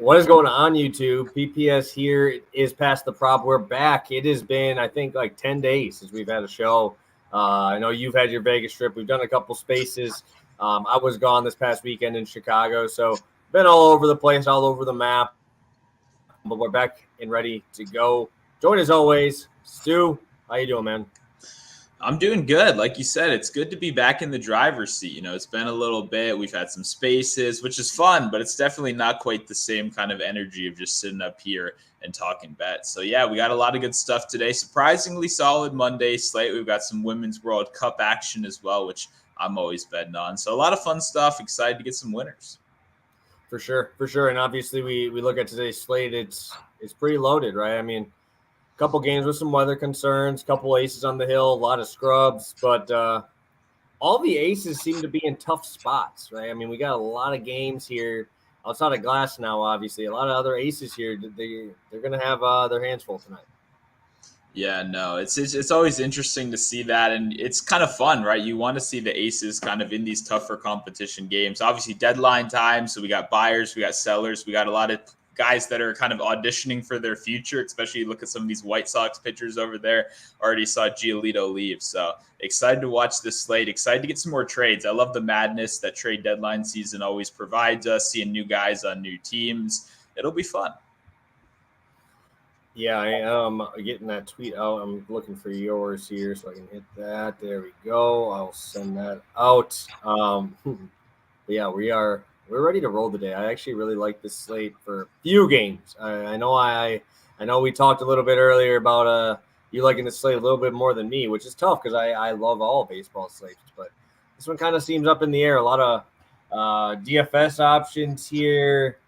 What is going on, YouTube? PPS here is past the prop. We're back. It has been, I think, like 10 days since we've had a show. I know you've had your Vegas trip. We've done a couple spaces. I was gone this past weekend in Chicago, so been all over the place, all over the map. But we're back and ready to go. Join as always, Stu. How you doing, man? I'm doing good. Like you said, it's good to be back in the driver's seat. You know, it's been a little bit. We've had some spaces, which is fun, but it's definitely not quite the same kind of energy of just sitting up here and talking bets. So, yeah, we got a lot of good stuff today. Surprisingly solid Monday slate. We've got some Women's World Cup action as well, which I'm always betting on. So, a lot of fun stuff. Excited to get some winners. For sure. And obviously, we look at today's slate. It's pretty loaded, right? I mean, couple games with some weather concerns, couple aces on the hill, a lot of scrubs, but all the aces seem to be in tough spots, right? I mean, we got a lot of games here outside of Glass now, obviously. A lot of other aces here. They're going to have their hands full tonight. Yeah, no, it's always interesting to see that, and it's kind of fun, right? You want to see the aces kind of in these tougher competition games. Obviously, deadline time, so we got buyers, we got sellers, we got a lot of guys that are kind of auditioning for their future, especially look at some of these White Sox pitchers over there. Already saw Giolito leave, so excited to watch this slate, excited to get some more trades. I love the madness that trade deadline season always provides us, seeing new guys on new teams. It'll be fun. Yeah, I am getting that tweet out. I'm looking for yours here so I can hit that. There we go. I'll send that out. Yeah, we're ready to roll today. I actually really like this slate for a few games. I know we talked a little bit earlier about you liking the slate a little bit more than me, which is tough because I love all baseball slates. But this one kind of seems up in the air. A lot of DFS options here.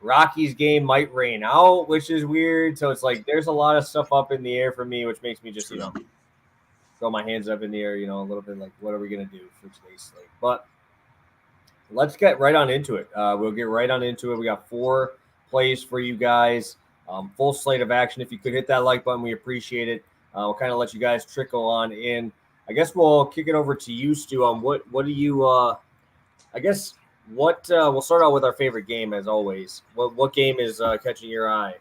Rockies game might rain out, which is weird. So it's like there's a lot of stuff up in the air for me, which makes me just, throw my hands up in the air, a little bit like, what are we going to do for today's slate? But let's get right on into it. We'll get right on into it. We got 4 plays for you guys. Full slate of action. If you could hit that like button, we appreciate it. We'll kind of let you guys trickle on in. I guess we'll kick it over to you, Stu. What do you we'll start out with our favorite game as always. What game is catching your eye?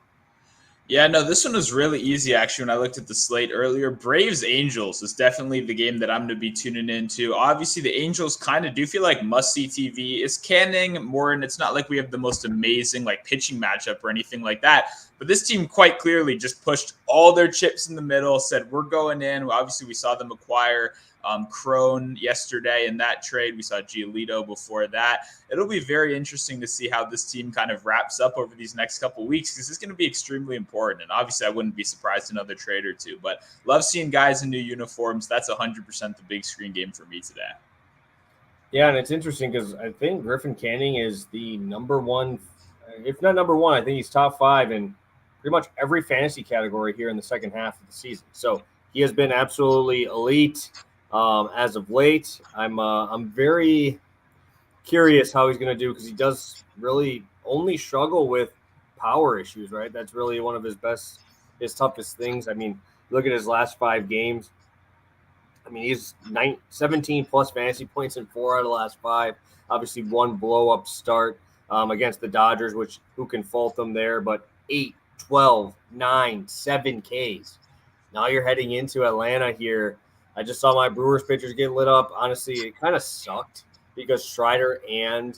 Yeah, no, this one was really easy, actually, when I looked at the slate earlier. Braves-Angels is definitely the game that I'm going to be tuning into. Obviously, the Angels kind of do feel like must-see TV. It's Canning more, and it's not like we have the most amazing pitching matchup or anything like that. But this team quite clearly just pushed all their chips in the middle, said, we're going in. Obviously, we saw them acquire Crone yesterday in that trade. We saw Giolito before that. It'll be very interesting to see how this team kind of wraps up over these next couple of weeks because it's going to be extremely important. And obviously, I wouldn't be surprised another trade or two. But love seeing guys in new uniforms. That's 100% the big screen game for me today. Yeah, and it's interesting because I think Griffin Canning is the number one, if not number one, I think he's top 5 in pretty much every fantasy category here in the second half of the season. So he has been absolutely elite. As of late, I'm very curious how he's going to do because he does really only struggle with power issues, right? That's really one of his toughest things. I mean, look at his last 5 games. I mean, he's 17 plus fantasy points in 4 out of the last 5. Obviously, 1 blow-up start against the Dodgers, who can fault them there, but 8, 12, 9, 7 Ks. Now you're heading into Atlanta here. I just saw my Brewers pitchers get lit up. Honestly, it kind of sucked because Strider and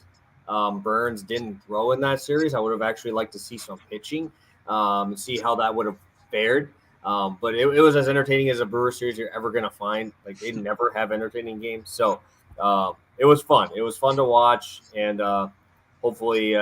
Burns didn't throw in that series. I would have actually liked to see some pitching and see how that would have fared. But it was as entertaining as a Brewers series you're ever going to find. Like, they never have entertaining games. So it was fun. It was fun to watch, and hopefully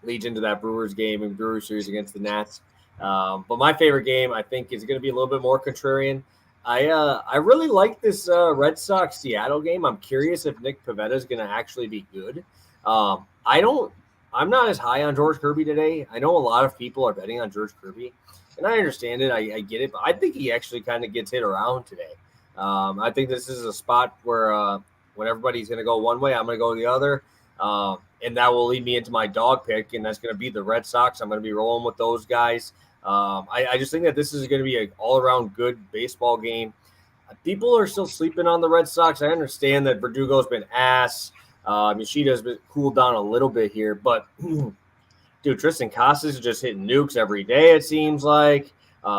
leads into that Brewers game and Brewers series against the Nats. But my favorite game, I think, is going to be a little bit more contrarian. I really like this Red Sox Seattle game. I'm curious if Nick Pivetta is going to actually be good. I'm not as high on George Kirby today. I know a lot of people are betting on George Kirby, and I understand it. I get it, but I think he actually kind of gets hit around today. I think this is a spot where when everybody's going to go one way, I'm going to go the other, and that will lead me into my dog pick, and that's going to be the Red Sox. I'm going to be rolling with those guys. I just think that this is going to be an all-around good baseball game. People are still sleeping on the Red Sox. I understand that Verdugo's been ass. Yoshida's been cooled down a little bit here, but Dude, Tristan Casas is just hitting nukes every day, it seems like.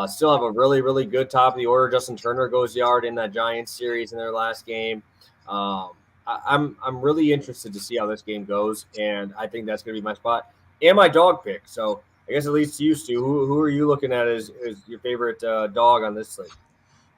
Still have a really, really good top of the order. Justin Turner goes yard in that Giants series in their last game. I'm really interested to see how this game goes, and I think that's going to be my spot and my dog pick. So I guess it leads to you, Stu. Who are you looking at as your favorite dog on this slate?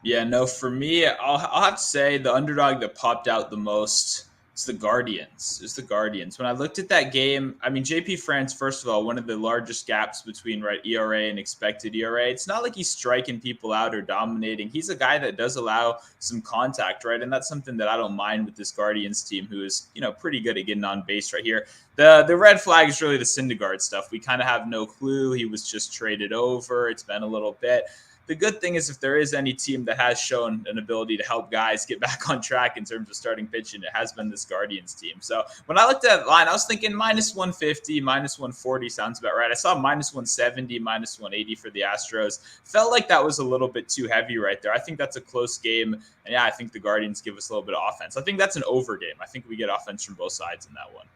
Yeah, no, for me, I'll have to say the underdog that popped out the most is the Guardians. Is the Guardians. When I looked at that game, I mean, JP France, first of all, one of the largest gaps between ERA and expected ERA. It's not like he's striking people out or dominating. He's a guy that does allow some contact, right? And that's something that I don't mind with this Guardians team, who is, pretty good at getting on base right here. The red flag is really the Syndergaard stuff. We kind of have no clue. He was just traded over. It's been a little bit. The good thing is if there is any team that has shown an ability to help guys get back on track in terms of starting pitching, it has been this Guardians team. So when I looked at that line, I was thinking minus 150, minus 140 sounds about right. I saw minus 170, minus 180 for the Astros. Felt like that was a little bit too heavy right there. I think that's a close game. And yeah, I think the Guardians give us a little bit of offense. I think that's an over game. I think we get offense from both sides in that one.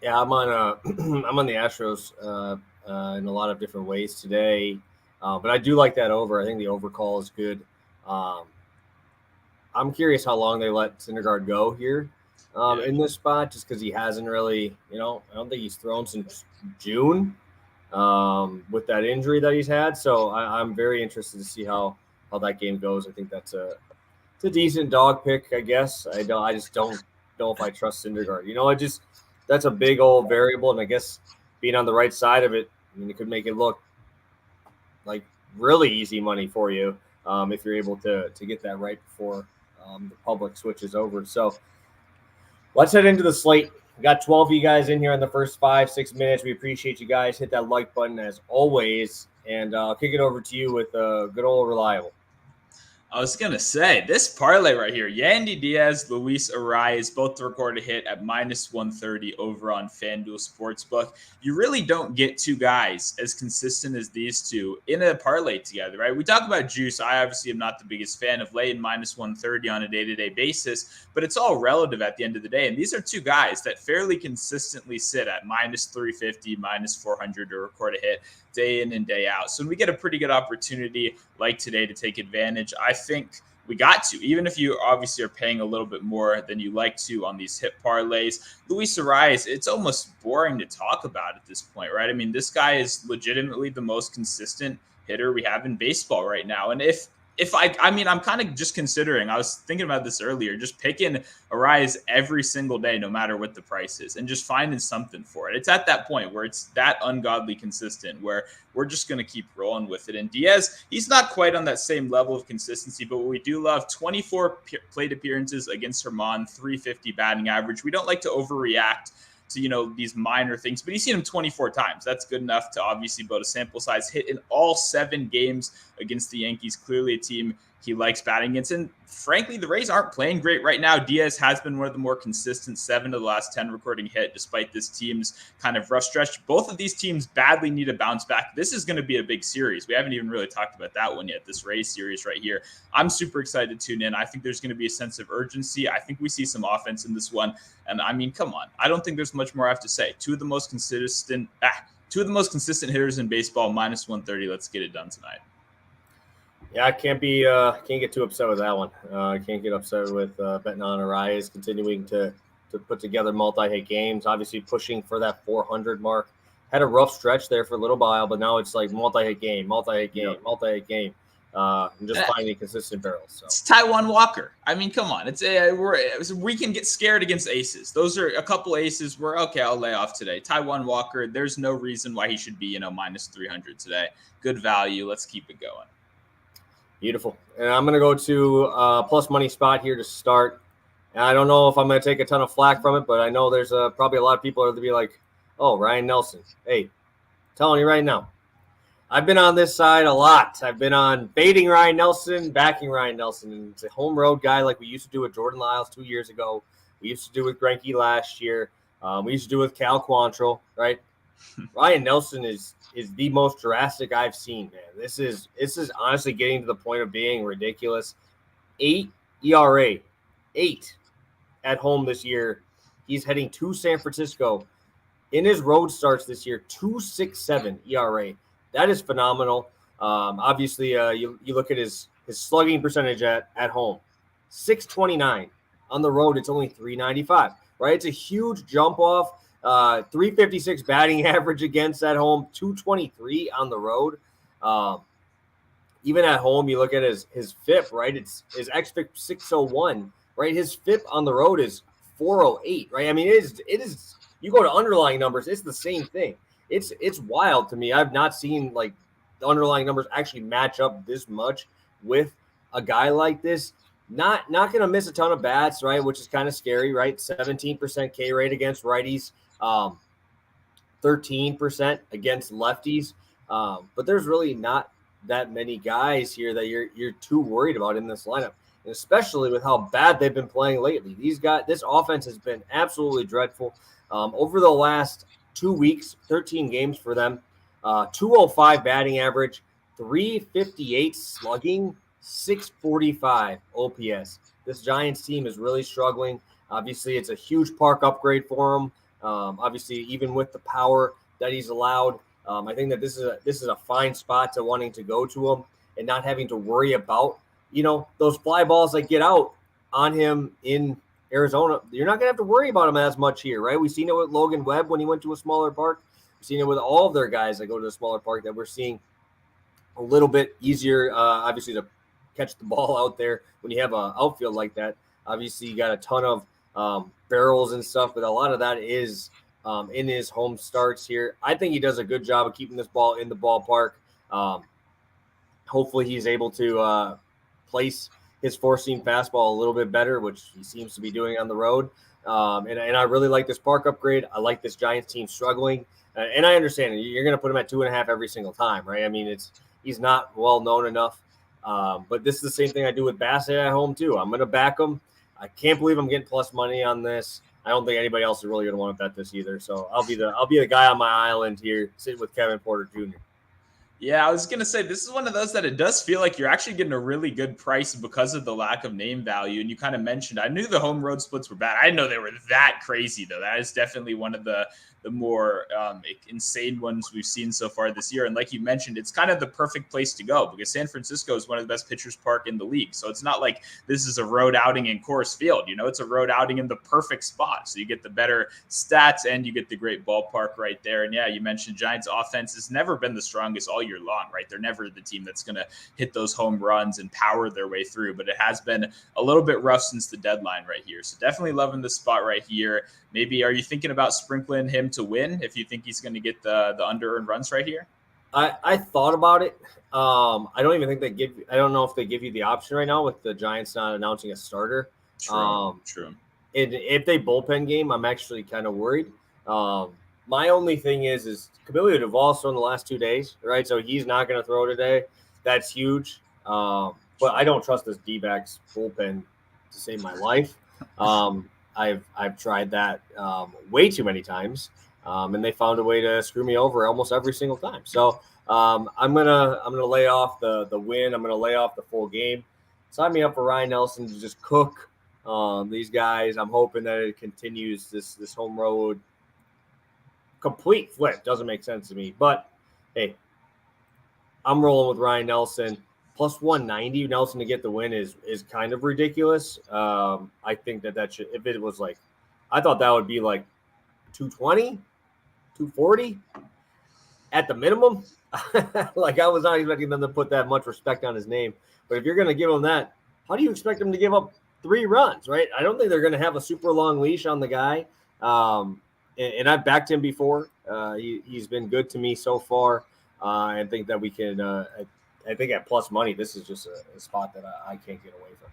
Yeah, I'm on I'm on the Astros in a lot of different ways today. But I do like that over. I think the over call is good. I'm curious how long they let Syndergaard go here in this spot, just because he hasn't really, I don't think he's thrown since June with that injury that he's had. So I'm very interested to see how that game goes. I think it's a decent dog pick, I guess. I just don't know if I trust Syndergaard. That's a big old variable, and I guess being on the right side of it, it could make it look like really easy money for you if you're able to get that right before the public switches over. So let's head into the slate. We got 12 of you guys in here in the first 5-6 minutes. We appreciate you guys. Hit that like button as always, and I'll kick it over to you with a good old reliable. I was going to say, this parlay right here, Yandy Diaz, Luis Arias, both to record a hit at minus 130 over on FanDuel Sportsbook. You really don't get two guys as consistent as these two in a parlay together, right? We talk about juice. I obviously am not the biggest fan of laying minus 130 on a day-to-day basis, but it's all relative at the end of the day. And these are two guys that fairly consistently sit at minus 350, minus 400 to record a hit day in and day out. So when we get a pretty good opportunity like today to take advantage, I think we got to, even if you obviously are paying a little bit more than you like to on these hit parlays. Luis Arias, it's almost boring to talk about at this point, right? I mean, this guy is legitimately the most consistent hitter we have in baseball right now. And I'm kind of just considering, I was thinking about this earlier, just picking Arias every single day, no matter what the price is, and just finding something for it. It's at that point where it's that ungodly consistent where we're just going to keep rolling with it. And Diaz, he's not quite on that same level of consistency, but what we do love, 24 plate appearances against Herman, 350 batting average. We don't like to overreact to, these minor things, but he's seen him 24 times. That's good enough to obviously build a sample size hit in all 7 games against the Yankees. Clearly a team he likes batting against. And frankly, the Rays aren't playing great right now. Diaz has been one of the more consistent, 7 of the last 10 recording hit, despite this team's kind of rough stretch. Both of these teams badly need a bounce back. This is going to be a big series. We haven't even really talked about that one yet, this Rays series right here. I'm super excited to tune in. I think there's going to be a sense of urgency. I think we see some offense in this one. And I mean, come on. I don't think there's much more I have to say. Two of the most consistent hitters in baseball, minus 130. Let's get it done tonight. Yeah, I can't get too upset with that one. I can't get upset with betting on Arias continuing to put together multi-hit games, obviously pushing for that 400 mark. Had a rough stretch there for a little while, but now it's like multi-hit game. And just finding consistent barrels. So. It's Taijuan Walker. I mean, come on. We can get scared against aces. Those are a couple aces where, okay, I'll lay off today. Taijuan Walker, there's no reason why he should be, minus 300 today. Good value. Let's keep it going. Beautiful. And I'm going to go to plus money spot here to start. And I don't know if I'm going to take a ton of flack from it, but I know there's probably a lot of people that will be like, oh, Ryan Nelson. Hey, telling you right now, I've been on this side a lot. I've been on baiting Ryan Nelson, backing Ryan Nelson. And it's a home road guy like we used to do with Jordan Lyles 2 years ago. We used to do with Greinke last year. We used to do with Cal Quantrill, right? Ryan Nelson is the most drastic I've seen, man. This is honestly getting to the point of being ridiculous. 8 ERA, 8 at home this year. He's heading to San Francisco In his road starts this year, 2.67 ERA. That is phenomenal. Obviously, you look at his slugging percentage at home, 629. On the road, it's only 395. Right, it's a huge jump off. 356 batting average against at home, 223 on the road. Even at home, you look at his FIP, right? It's his xFIP 601, right? His FIP on the road is 408, right? I mean, it is. You go to underlying numbers, it's the same thing. It's wild to me. I've not seen like the underlying numbers actually match up this much with a guy like this. Not going to miss a ton of bats, right? Which is kind of scary, right? 17% K rate against righties, 13% against lefties. But there's really not that many guys here that you're too worried about in this lineup, and especially with how bad they've been playing lately. This offense has been absolutely dreadful. Over the last 2 weeks, 13 games for them, 205 batting average, 358 slugging, 645 OPS. This Giants team is really struggling. Obviously, it's a huge park upgrade for them. Obviously, even with the power that he's allowed, I think that this is a fine spot to wanting to go to him and not having to worry about, those fly balls that get out on him in Arizona. You're not going to have to worry about him as much here, right? We've seen it with Logan Webb when he went to a smaller park. We've seen it with all of their guys that go to the smaller park, that we're seeing a little bit easier, obviously, to catch the ball out there when you have an outfield like that. Obviously, you got a ton of barrels and stuff, but a lot of that is in his home starts here. I think he does a good job of keeping this ball in the ballpark. Hopefully he's able to place his four-seam fastball a little bit better, which he seems to be doing on the road. And I really like this park upgrade. I like this Giants team struggling. And I understand you're going to put him at 2.5 every single time, right? I mean, he's not well known enough. But this is the same thing I do with Bassett at home too. I'm going to back him. I can't believe I'm getting plus money on this. I don't think anybody else is really going to want to bet this either. So I'll be the guy on my island here, sitting with Kevin Porter Jr. Yeah, I was going to say, this is one of those that it does feel like you're actually getting a really good price because of the lack of name value. And you kind of mentioned, I knew the home road splits were bad. I didn't know they were that crazy, though. That is definitely one of the more insane ones we've seen so far this year. And like you mentioned, it's kind of the perfect place to go because San Francisco is one of the best pitchers park in the league. So it's not like this is a road outing in Coors Field. It's a road outing in the perfect spot. So you get the better stats and you get the great ballpark right there. And yeah, you mentioned Giants offense has never been the strongest all year long, right? They're never the team that's going to hit those home runs and power their way through, but it has been a little bit rough since the deadline right here. So definitely loving this spot right here. Maybe are you thinking about sprinkling him to win if you think he's going to get the under-earned runs right here? I thought about it. I don't even think I don't know if they give you the option right now with the Giants not announcing a starter. True. If they bullpen game, I'm actually kind of worried. My only thing is Camilo Duvall's thrown the last 2 days, right? So he's not going to throw today. That's huge. But I don't trust this D-backs bullpen to save my life. I've tried that way too many times, and they found a way to screw me over almost every single time. So I'm gonna lay off the win. I'm gonna lay off the full game. Sign me up for Ryan Nelson to just cook these guys. I'm hoping that it continues this home road complete flip. Doesn't make sense to me, but hey, I'm rolling with Ryan Nelson. Plus 190 Nelson to get the win is kind of ridiculous. I think that should, if it was like, I thought that would be like 220, 240 at the minimum. Like I was not expecting them to put that much respect on his name. But if you're going to give him that, how do you expect him to give up 3 runs, right? I don't think they're going to have a super long leash on the guy. And I've backed him before. He's been good to me so far. I think that we can I think at plus money, this is just a spot that I can't get away from.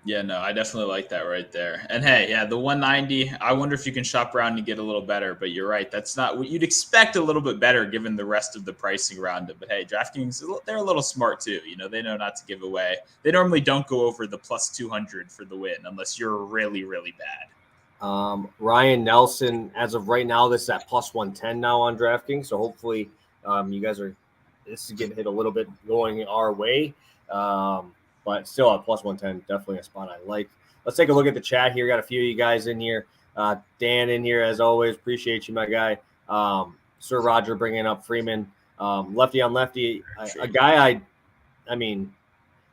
Yeah, no, I definitely like that right there. And hey, yeah, the 190, I wonder if you can shop around and get a little better, but you're right. That's not what you'd expect a little bit better given the rest of the pricing around it. But hey, DraftKings, they're a little smart too. They know not to give away. They normally don't go over the plus 200 for the win unless you're really, really bad. Ryan Nelson, as of right now, this is at plus 110 now on DraftKings. So hopefully you guys this is getting hit a little bit going our way. But still at plus 110, definitely a spot I like. Let's take a look at the chat here. Got a few of you guys in here. Dan in here as always. Appreciate you, my guy. Sir Roger bringing up Freeman. Lefty on lefty. A guy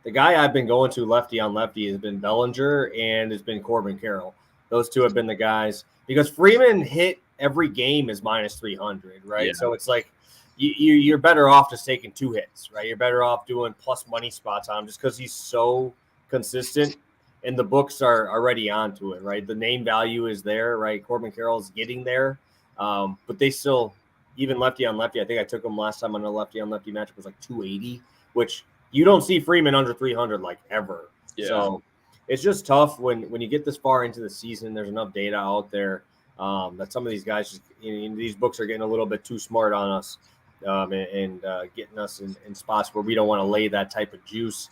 the guy I've been going to lefty on lefty has been Bellinger and has been Corbin Carroll. Those two have been the guys because Freeman hit every game is minus 300, right? Yeah. So it's like you're better off just taking 2 hits, right? You're better off doing plus money spots on him just because he's so consistent and the books are already onto it, right? The name value is there, right? Corbin Carroll's getting there, but they still, even lefty on lefty, I think I took him last time on a lefty on lefty matchup was like 280, which you don't see Freeman under 300 like ever. Yeah. So it's just tough when you get this far into the season. There's enough data out there that some of these guys, just, these books are getting a little bit too smart on us and getting us in spots where we don't want to lay that type of juice.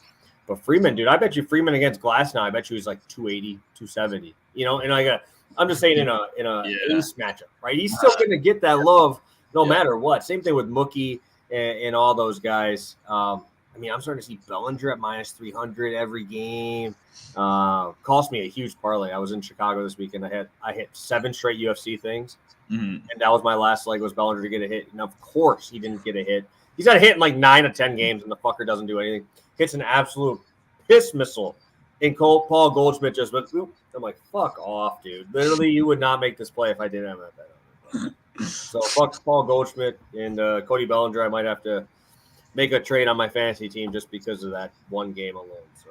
But Freeman, dude, I bet you Freeman against Glass now, I bet you he's like 280, 270. And I'm just saying in a ace matchup, right? He's still going to get that love no matter what. Same thing with Mookie and all those guys. I'm starting to see Bellinger at minus 300 every game. Cost me a huge parlay. I was in Chicago this weekend. I hit 7 straight UFC things, and that was my last leg was Bellinger to get a hit. And of course, he didn't get a hit. He's got a hit in like 9 of 10 games, and the fucker doesn't do anything. Hits an absolute piss missile. And Paul Goldschmidt just went, oop. I'm like, fuck off, dude. Literally, you would not make this play if I didn't have that bet on it. So fuck Paul Goldschmidt and Cody Bellinger. I might have to make a trade on my fantasy team just because of that one game alone. So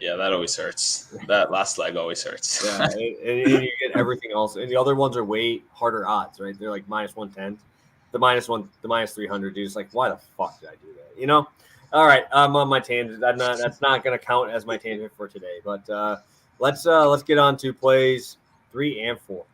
yeah, that always hurts. That last leg always hurts. Yeah, and you get everything else. And the other ones are way harder odds, right? They're like minus 110. The minus 300, dude. It's like, why the fuck did I do that? All right, I'm on my tangent. That's not going to count as my tangent for today. But let's get on to plays 3 and 4.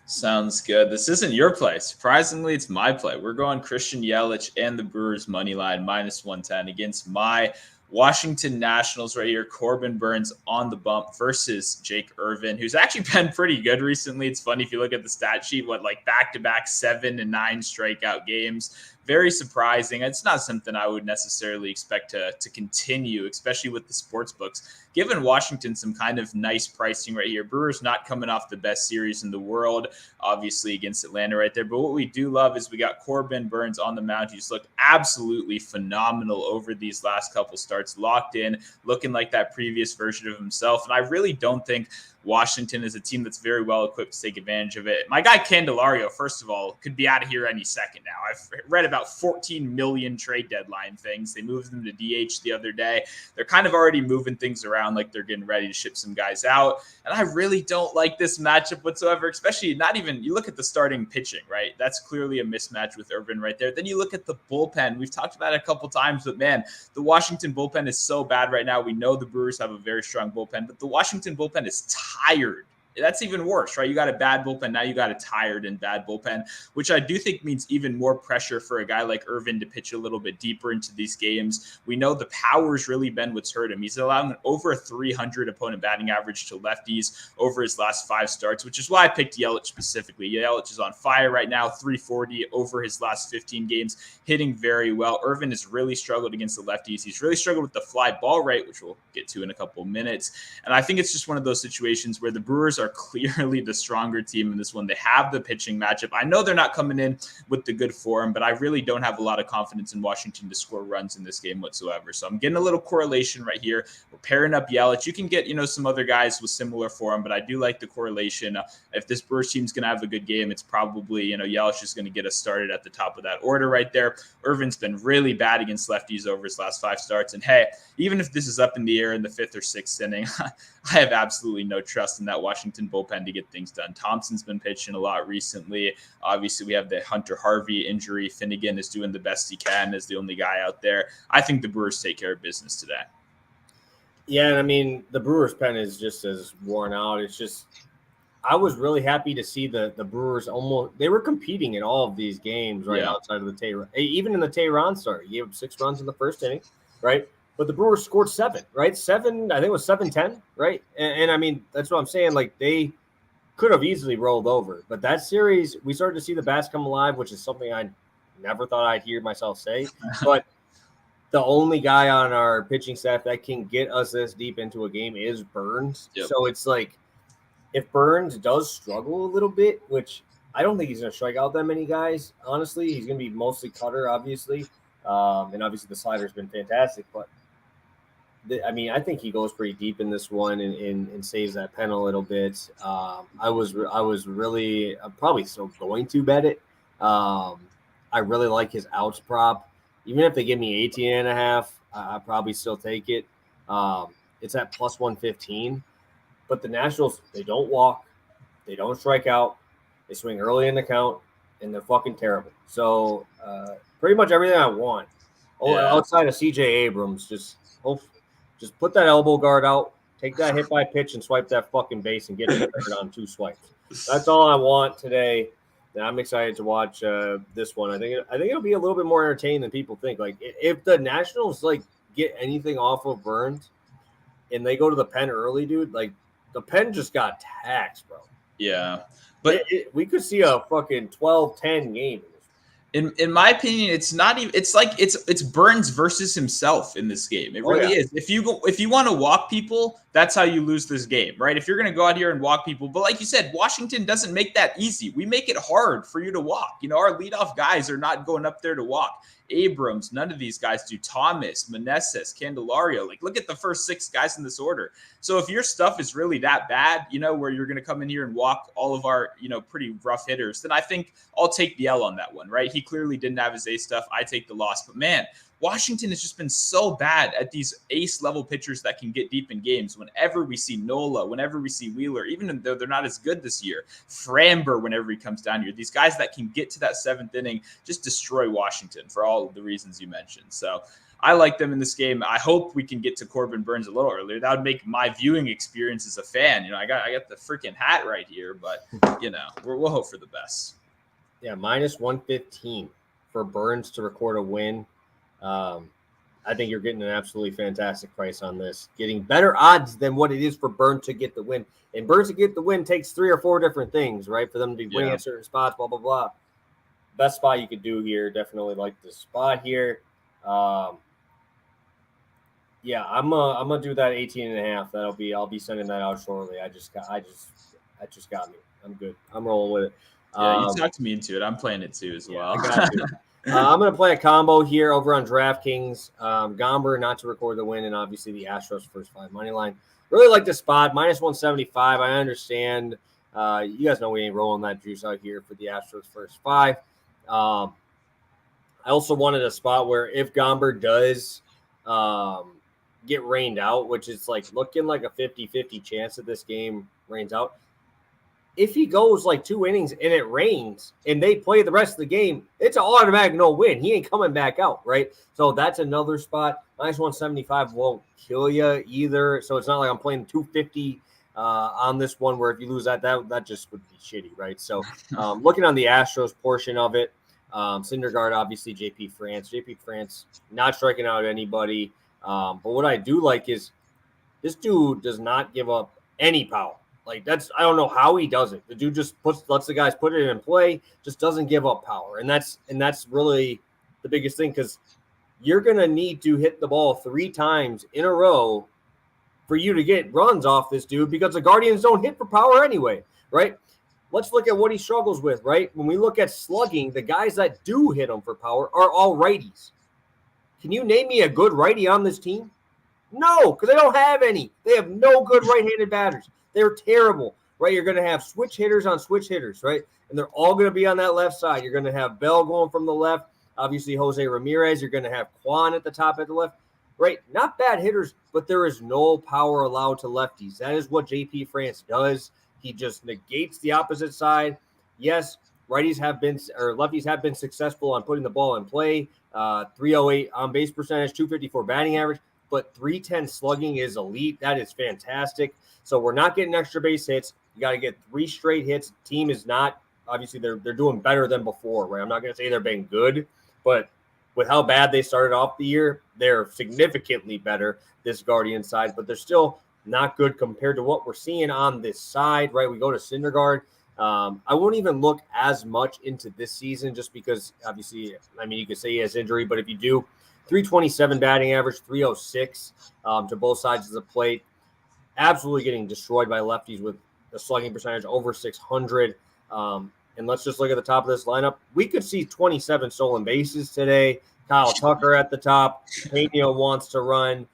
Sounds good. This isn't your play. Surprisingly, it's my play. We're going Christian Yelich and the Brewers money line minus 110 against my Washington Nationals right here. Corbin Burns on the bump versus Jake Irvin, who's actually been pretty good recently. It's funny if you look at the stat sheet, back-to-back 7 and 9 strikeout games. Very surprising. It's not something I would necessarily expect to continue, especially with the sports books. Given Washington some kind of nice pricing right here. Brewers not coming off the best series in the world, obviously against Atlanta right there. But what we do love is we got Corbin Burns on the mound. He's looked absolutely phenomenal over these last couple starts, locked in, looking like that previous version of himself. And I really don't think Washington is a team that's very well equipped to take advantage of it. My guy Candelario, first of all, could be out of here any second now. I've read about 14 million trade deadline things. They moved them to DH the other day. They're kind of already moving things around like they're getting ready to ship some guys out. And I really don't like this matchup whatsoever, especially you look at the starting pitching, right? That's clearly a mismatch with Irvin right there. Then you look at the bullpen. We've talked about it a couple times, but man, the Washington bullpen is so bad right now. We know the Brewers have a very strong bullpen, but the Washington bullpen is tired. That's even worse, right? You got a bad bullpen. Now you got a tired and bad bullpen, which I do think means even more pressure for a guy like Irvin to pitch a little bit deeper into these games. We know the power's really been what's hurt him. He's allowing over a 300 opponent batting average to lefties over his last 5 starts, which is why I picked Yelich specifically. Yelich is on fire right now, 340 over his last 15 games, hitting very well. Irvin has really struggled against the lefties. He's really struggled with the fly ball rate, which we'll get to in a couple of minutes. And I think it's just one of those situations where the Brewers are clearly the stronger team in this one. They have the pitching matchup. I know they're not coming in with the good form, but I really don't have a lot of confidence in Washington to score runs in this game whatsoever. So I'm getting a little correlation right here. We're pairing up Yelich. You can get, some other guys with similar form, but I do like the correlation. If this Brewers team's going to have a good game, it's probably, Yelich is going to get us started at the top of that order right there. Irvin's been really bad against lefties over his last 5 starts. And hey, even if this is up in the air in the 5th or 6th inning, I have absolutely no trust in that Washington bullpen to get things done. Thompson's been pitching a lot recently. Obviously, we have the Hunter Harvey injury. Finnegan is doing the best he can as the only guy out there. I think the Brewers take care of business today. Yeah, and the Brewers pen is just as worn out. It's just, I was really happy to see the Brewers they were competing in all of these games, right, outside of the Tehran. Even in the Tehran start, he gave up 6 runs in the first inning, right? But the Brewers scored 7, right? 7, I think it was 7-10, right? And that's what I'm saying. Like, they could have easily rolled over. But that series, we started to see the bats come alive, which is something I never thought I'd hear myself say. But the only guy on our pitching staff that can get us this deep into a game is Burns. Yep. So it's like, if Burns does struggle a little bit, which I don't think he's going to strike out that many guys, honestly, he's going to be mostly cutter, obviously. And obviously the slider's been fantastic, but I think he goes pretty deep in this one and saves that pen a little bit. I was really I'm probably still going to bet it. I really like his outs prop. Even if they give me 18.5, I probably still take it. It's at plus 115. But the Nationals, they don't walk, they don't strike out, they swing early in the count, and they're fucking terrible. So pretty much everything I want. Oh, Yeah. outside of CJ Abrams, just put that elbow guard out, take that hit by pitch, and swipe that fucking base and get it on 2 swipes. That's all I want today. And I'm excited to watch this one. I think it'll be a little bit more entertaining than people think. Like if the Nationals get anything off of Burns and they go to the pen early, dude, like the pen just got taxed, bro. Yeah. But we could see a fucking 12-10 game. In my opinion, it's not even. It's like it's Burns versus himself in this game. It really is. If you want to walk people, that's how you lose this game, right? If you're going to go out here and walk people, but like you said, Washington doesn't make that easy. We make it hard for you to walk. You know, our leadoff guys are not going up there to walk. Abrams, none of these guys do. Thomas, Meneses, Candelario. Like, look at the first 6 guys in this order. So if your stuff is really that bad, you know, where you're going to come in here and walk all of our, you know, pretty rough hitters, then I think I'll take the L on that one, right? He clearly didn't have his A stuff. I take the loss. But man, Washington has just been so bad at these ace-level pitchers that can get deep in games. Whenever we see Nola, whenever we see Wheeler, even though they're not as good this year, Framber, whenever he comes down here, these guys that can get to that 7th inning just destroy Washington for all of the reasons you mentioned. So I like them in this game. I hope we can get to Corbin Burns a little earlier. That would make my viewing experience as a fan. You know, I got the freaking hat right here, but, you know, we'll hope for the best. Yeah, minus 115 for Burns to record a win. I think you're getting an absolutely fantastic price on this. Getting better odds than what it is for Burns to get the win. And Burns to get the win takes 3 or 4 different things, right? For them to be winning at certain spots, blah, blah, blah. Best spot you could do here. Definitely like the spot here. Yeah, I'm gonna do that 18.5. I'll be sending that out shortly. That just got me. I'm good. I'm rolling with it. Yeah, you talked me into it. I'm playing it too as well. I got you. I'm going to play a combo here over on DraftKings. Gomber not to record the win, and obviously the Astros first 5 money line. Really like the spot, minus 175. I understand. You guys know we ain't rolling that juice out here for the Astros first 5. I also wanted a spot where if Gomber does get rained out, which is like looking like a 50-50 chance that this game rains out, if he goes like 2 innings and it rains and they play the rest of the game, it's an automatic no win. He ain't coming back out, right? So that's another spot. Minus 175 won't kill you either. So it's not like I'm playing 250 on this one where if you lose that just would be shitty, right? So looking on the Astros portion of it, Syndergaard, obviously JP France not striking out anybody. But what I do like is this dude does not give up any power. Like I don't know how he does it. The dude just lets the guys put it in play, just doesn't give up power. And that's really the biggest thing, because you're going to need to hit the ball 3 times in a row for you to get runs off this dude, because the Guardians don't hit for power anyway, right? Let's look at what he struggles with, right? When we look at slugging, the guys that do hit him for power are all righties. Can you name me a good righty on this team? No, because they don't have any. They have no good right-handed batters. They're terrible, right? You're going to have switch hitters on switch hitters, right? And they're all going to be on that left side. You're going to have Bell going from the left. Obviously, Jose Ramirez. You're going to have Kwan at the top at the left, right? Not bad hitters, but there is no power allowed to lefties. That is what JP France does. He just negates the opposite side. Yes, lefties have been successful on putting the ball in play. 308 on base percentage, 254 batting average, but 310 slugging is elite. That is fantastic. So we're not getting extra base hits. You got to get 3 straight hits. The team is not, obviously they're doing better than before, right? I'm not going to say they're being good, but with how bad they started off the year, they're significantly better, this Guardian side, but they're still not good compared to what we're seeing on this side, right? We go to Syndergaard. I won't even look as much into this season just because, obviously, I mean, you could say he has injury, but if you do, 327 batting average, 306 to both sides of the plate. Absolutely getting destroyed by lefties with the slugging percentage over 600. And let's just look at the top of this lineup. We could see 27 stolen bases today. Kyle Tucker at the top. Pena wants to run.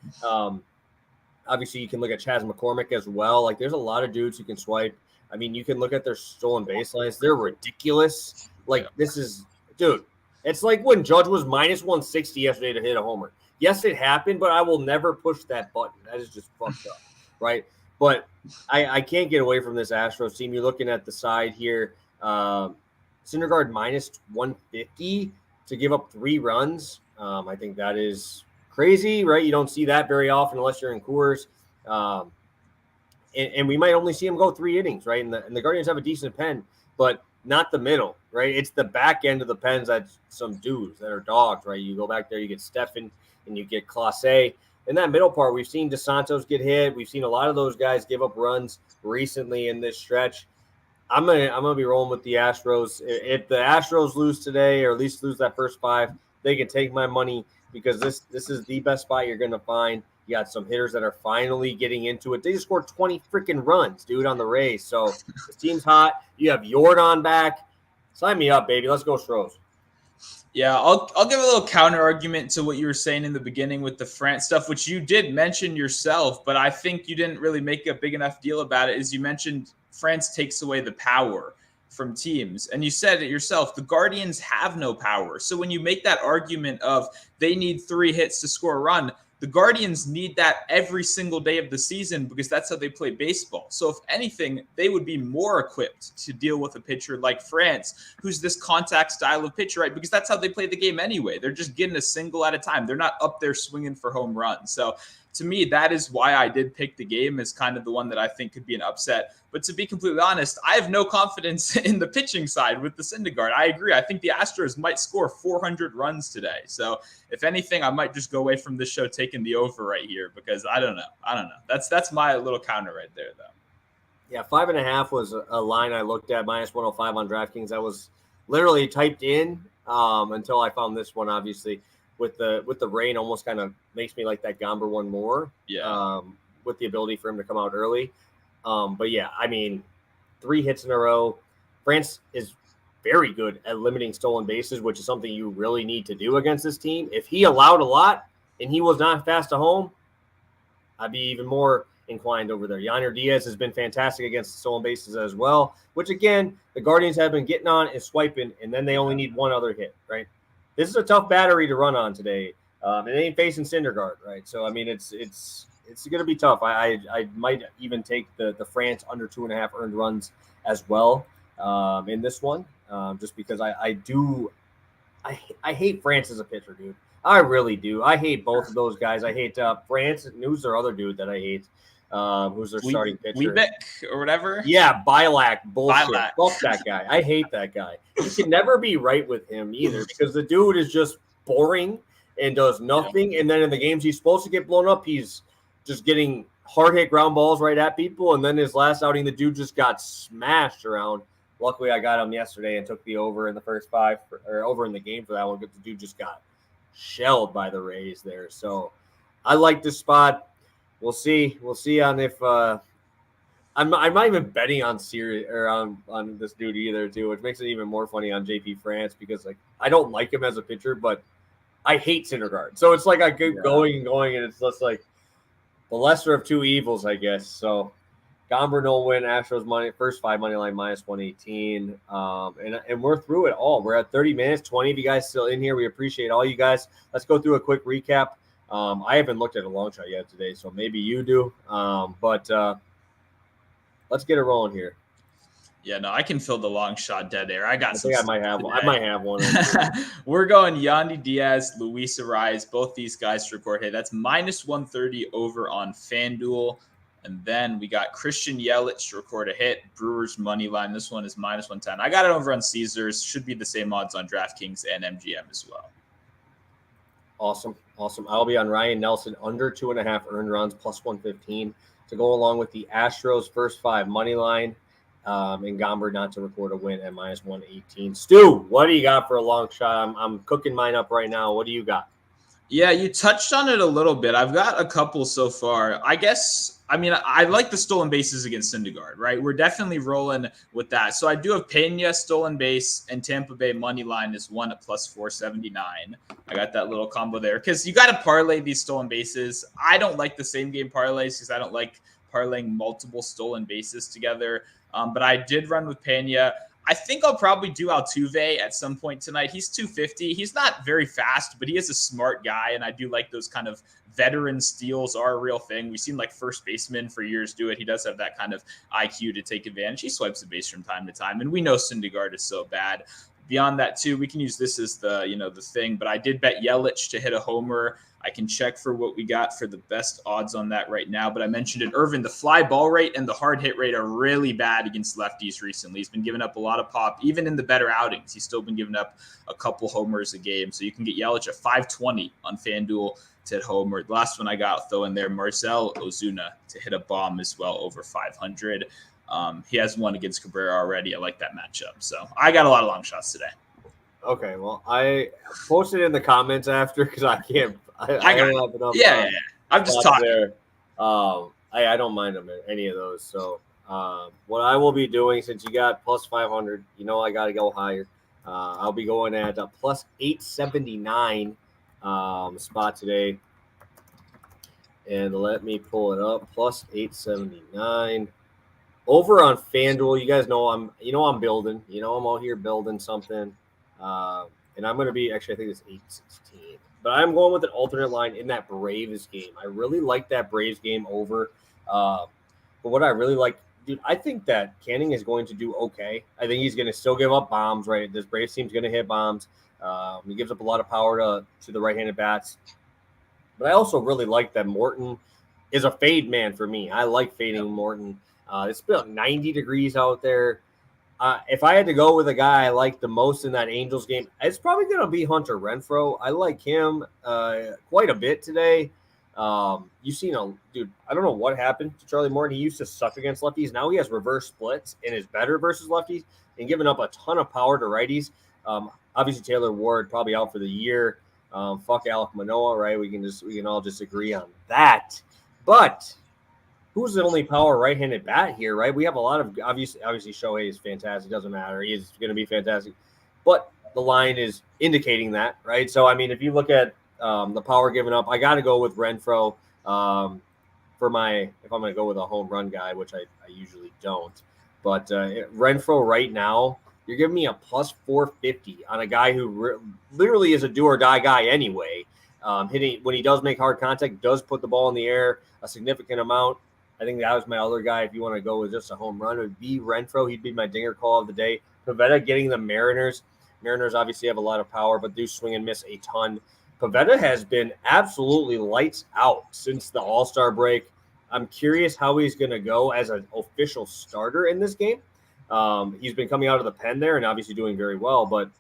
Obviously, you can look at Chas McCormick as well. Like, there's a lot of dudes who can swipe. I mean, you can look at their stolen base lines. They're ridiculous. Like, this is, dude, it's like when Judge was minus 160 yesterday to hit a homer. Yes, it happened, but I will never push that button. That is just fucked up, right? But I can't get away from this Astros team. You're looking at the side here. Syndergaard minus 150 to give up 3 runs. I think that is crazy, right? You don't see that very often unless you're in Coors. And we might only see him go 3 innings, right? And the Guardians have a decent pen, but not the middle, right? It's the back end of the pens that some dudes that are dogs, right? You go back there, you get Stephan and you get Clase. In that middle part, we've seen DeSantos get hit. We've seen a lot of those guys give up runs recently in this stretch. I'm gonna be rolling with the Astros. If the Astros lose today, or at least lose that first 5, they can take my money, because this is the best spot you're gonna find. You got some hitters that are finally getting into it. They just scored 20 freaking runs, dude, on the Rays. So this team's hot. You have Jordan back. Sign me up, baby. Let's go Stros. Yeah, I'll give a little counter argument to what you were saying in the beginning with the France stuff, which you did mention yourself, but I think you didn't really make a big enough deal about it. Is you mentioned France takes away the power from teams, and you said it yourself, the Guardians have no power. So when you make that argument of they need 3 hits to score a run, the Guardians need that every single day of the season, because that's how they play baseball. So if anything, they would be more equipped to deal with a pitcher like France, who's this contact style of pitcher, right? Because that's how they play the game anyway. They're just getting a single at a time. They're not up there swinging for home runs. So to me, that is why I did pick the game as kind of the one that I think could be an upset. But to be completely honest, I have no confidence in the pitching side with the Syndergaard. I agree. I think the Astros might score 400 runs today. So if anything, I might just go away from this show taking the over right here, because I don't know. That's my little counter right there, though. Yeah, 5.5 was a line I looked at, minus 105 on DraftKings. That was literally typed in until I found this one, obviously. With the rain, almost kind of makes me like that Gomber one more. Yeah. With the ability for him to come out early. But yeah, I mean, 3 hits in a row. France is very good at limiting stolen bases, which is something you really need to do against this team. If he allowed a lot and he was not fast to home, I'd be even more inclined over there. Yainer Diaz has been fantastic against stolen bases as well, which again, the Guardians have been getting on and swiping, and then they only need 1 other hit, right? This is a tough battery to run on today. It ain't facing Syndergaard, right? So, I mean, it's going to be tough. I might even take the France under 2.5 earned runs as well in this one, just because I hate France as a pitcher, dude. I really do. I hate both of those guys. I hate France, and who's their other dude that I hate? Who's their starting pitcher? Liebeck or whatever? Yeah, Bilac. Bullshit. Fuck that guy. I hate that guy. You can never be right with him either, because the dude is just boring and does nothing. And then in the games he's supposed to get blown up, he's just getting hard hit ground balls right at people. And then his last outing, the dude just got smashed around. Luckily, I got him yesterday and took the over in the first 5, or over in the game for that one, but the dude just got shelled by the Rays there. So I like this spot. We'll see. We'll see on if I'm not even betting on Siri or on this dude either, too, which makes it even more funny on JP France, because like I don't like him as a pitcher, but I hate Syndergaard. So it's like I keep going and going, and it's just like the lesser of 2 evils, I guess. So Gomber no win, Astros money, first 5 money line minus 118. And we're through it all. We're at 30 minutes, 20 of you guys still in here. We appreciate all you guys. Let's go through a quick recap. I haven't looked at a long shot yet today, so maybe you do. But let's get it rolling here. Yeah, no, I can fill the long shot dead air. I think I might have one. I might have one. We're going Yandy Diaz, Luis Arraez. Both these guys to record hit. That's minus 130 over on FanDuel. And then we got Christian Yelich to record a hit. Brewers money line. This one is minus 110. I got it over on Caesars. Should be the same odds on DraftKings and MGM as well. Awesome. I'll be on Ryan Nelson under 2.5 earned runs plus 115 to go along with the Astros first 5 money line, and Gomber not to record a win at minus 118. Stu, what do you got for a long shot? I'm cooking mine up right now. What do you got? Yeah, you touched on it a little bit. I've got a couple so far. I like the stolen bases against Syndergaard, right? We're definitely rolling with that. So I do have Pena stolen base and Tampa Bay money line is one at plus 479. I got that little combo there because you got to parlay these stolen bases. I don't like the same game parlays because I don't like parlaying multiple stolen bases together. But I did run with Pena. I think I'll probably do Altuve at some point tonight. He's 250. He's not very fast, but he is a smart guy, and I do like those kind of veteran steals are a real thing. We've seen like first basemen for years do it. He does have that kind of IQ to take advantage. He swipes the base from time to time, and we know Syndergaard is so bad. Beyond that, too, we can use this as the thing. But I did bet Yelich to hit a homer. I can check for what we got for the best odds on that right now. But I mentioned it, Irvin, the fly ball rate and the hard hit rate are really bad against lefties recently. He's been giving up a lot of pop. Even in the better outings, he's still been giving up a couple homers a game. So you can get Yelich at 520 on FanDuel to hit homer. The last one I got, throw in there, Marcell Ozuna to hit a bomb as well, over 500. He has one against Cabrera already. I like that matchup. So I got a lot of long shots today. Okay, well, I posted in the comments after because I can't. I got don't have enough. Yeah. I'm just talking. There. I don't mind them in any of those. So what I will be doing, since you got plus 500, I got to go higher. I'll be going at a plus 879 spot today. And let me pull it up. Plus 879. Over on FanDuel, you guys know I'm building. I'm out here building something. And I'm going to be, actually, I think it's 816. But I'm going with an alternate line in that Braves game. I really like that Braves game over. But what I really like, dude, I think that Canning is going to do okay. I think he's going to still give up bombs, right? This Braves team's going to hit bombs. He gives up a lot of power to the right-handed bats. But I also really like that Morton is a fade man for me. I like fading Morton. It's about 90 degrees out there. If I had to go with a guy I like the most in that Angels game, it's probably going to be Hunter Renfroe. I like him quite a bit today. You've seen dude, I don't know what happened to Charlie Morton. He used to suck against lefties. Now he has reverse splits and is better versus lefties and giving up a ton of power to righties. Obviously, Taylor Ward probably out for the year. Fuck Alek Manoah, right? We can all just agree on that. But who's the only power right-handed bat here, right? We have a lot of obviously Shohei is fantastic. Doesn't matter. He is going to be fantastic. But the line is indicating that, right? So, I mean, if you look at the power given up, I got to go with Renfroe if I'm going to go with a home run guy, which I usually don't. But Renfroe right now, you're giving me a plus 450 on a guy who literally is a do-or-die guy anyway. Hitting when he does make hard contact, does put the ball in the air a significant amount. I think that was my other guy. If you want to go with just a home run, it would be Renfroe. He'd be my dinger call of the day. Pivetta getting the Mariners. Mariners obviously have a lot of power, but do swing and miss a ton. Pivetta has been absolutely lights out since the All-Star break. I'm curious how he's going to go as an official starter in this game. He's been coming out of the pen there and obviously doing very well. But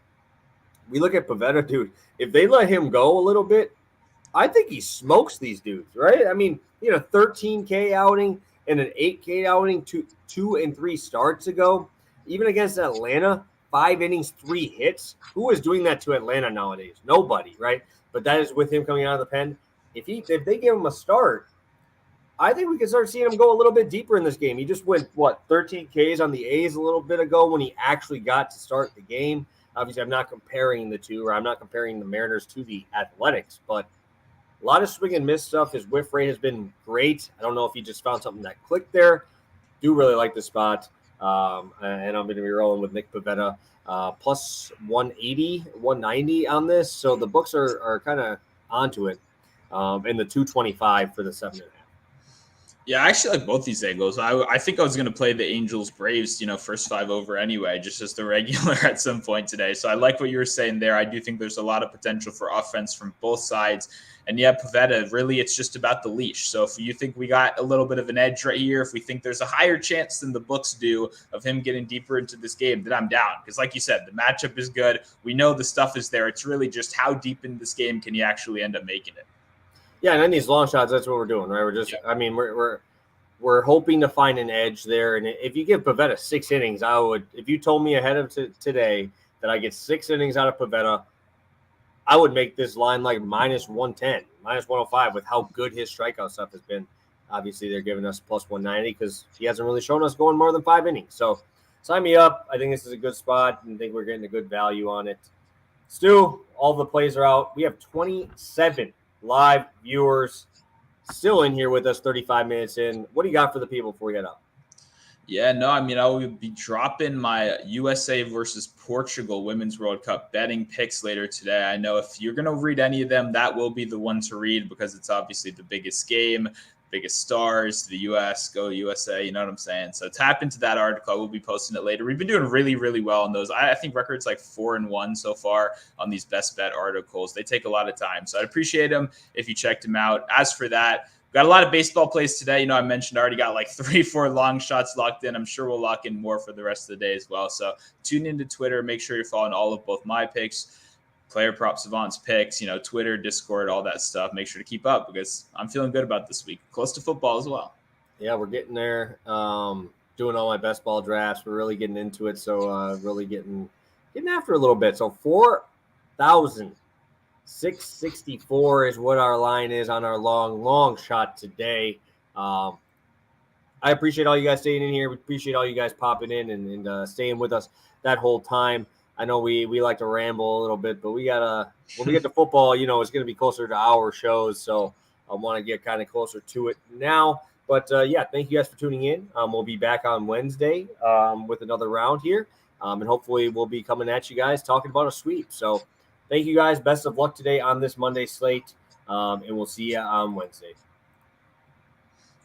we look at Pivetta, dude. If they let him go a little bit, I think he smokes these dudes, right? I mean, 13K outing and an 8K outing 2 and 3 starts ago. Even against Atlanta, 5 innings, 3 hits. Who is doing that to Atlanta nowadays? Nobody, right? But that is with him coming out of the pen. If they give him a start, I think we can start seeing him go a little bit deeper in this game. He just went, 13 Ks on the A's a little bit ago when he actually got to start the game. Obviously, I'm not comparing the two, or I'm not comparing the Mariners to the Athletics, but a lot of swing and miss stuff. His whiff rate has been great. I don't know if he just found something that clicked there. Do really like the spot. And I'm going to be rolling with Nick Pivetta plus 180, 190 on this. So the books are kind of onto it. And the 225 for the 7.5. Yeah, I actually like both these angles. I think I was going to play the Angels Braves, first 5 over anyway, just as the regular at some point today. So I like what you were saying there. I do think there's a lot of potential for offense from both sides. And yeah, Pivetta, really, it's just about the leash. So if you think we got a little bit of an edge right here, if we think there's a higher chance than the books do of him getting deeper into this game, then I'm down. Because like you said, the matchup is good. We know the stuff is there. It's really just how deep in this game can you actually end up making it. Yeah, and then these long shots, that's what we're doing, right? We're just, I mean, we're hoping to find an edge there. And if you give Pivetta 6 innings, I would, if you told me ahead of today that I get 6 innings out of Pivetta, I would make this line like minus 110, minus 105 with how good his strikeout stuff has been. Obviously, they're giving us plus 190 because he hasn't really shown us going more than 5 innings. So sign me up. I think this is a good spot and I think we're getting a good value on it. Stu, all the plays are out. We have 27 live viewers still in here with us 35 minutes in. What do you got for the people before we head out? Yeah, no, I mean, I will be dropping my USA versus Portugal Women's World Cup betting picks later today. I know if you're going to read any of them, that will be the one to read because it's obviously the biggest game, biggest stars, the US, go USA, you know what I'm saying? So tap into that article. I will be posting it later. We've been doing really, really well on those. I think records like 4-1 so far on these best bet articles. They take a lot of time. So I'd appreciate them if you checked them out. As for that, got a lot of baseball plays today. You know, I mentioned I already got like 3-4 long shots locked in. I'm sure we'll lock in more for the rest of the day as well. So tune into Twitter. Make sure you're following all of both my picks, Player Prop Savant's picks, Twitter, Discord, all that stuff. Make sure to keep up because I'm feeling good about this week. Close to football as well. Yeah, we're getting there. Doing all my best ball drafts. We're really getting into it. So really getting after a little bit. So 4,664 is what our line is on our long shot today. I appreciate all you guys staying in here. We appreciate all you guys popping in and staying with us that whole time. I know we like to ramble a little bit, but we gotta when we get to football, it's going to be closer to our shows, so I want to get kind of closer to it now. But yeah, thank you guys for tuning in. We'll be back on Wednesday with another round here, and hopefully we'll be coming at you guys talking about a sweep. So thank you guys. Best of luck today on this Monday slate, and we'll see you on Wednesday.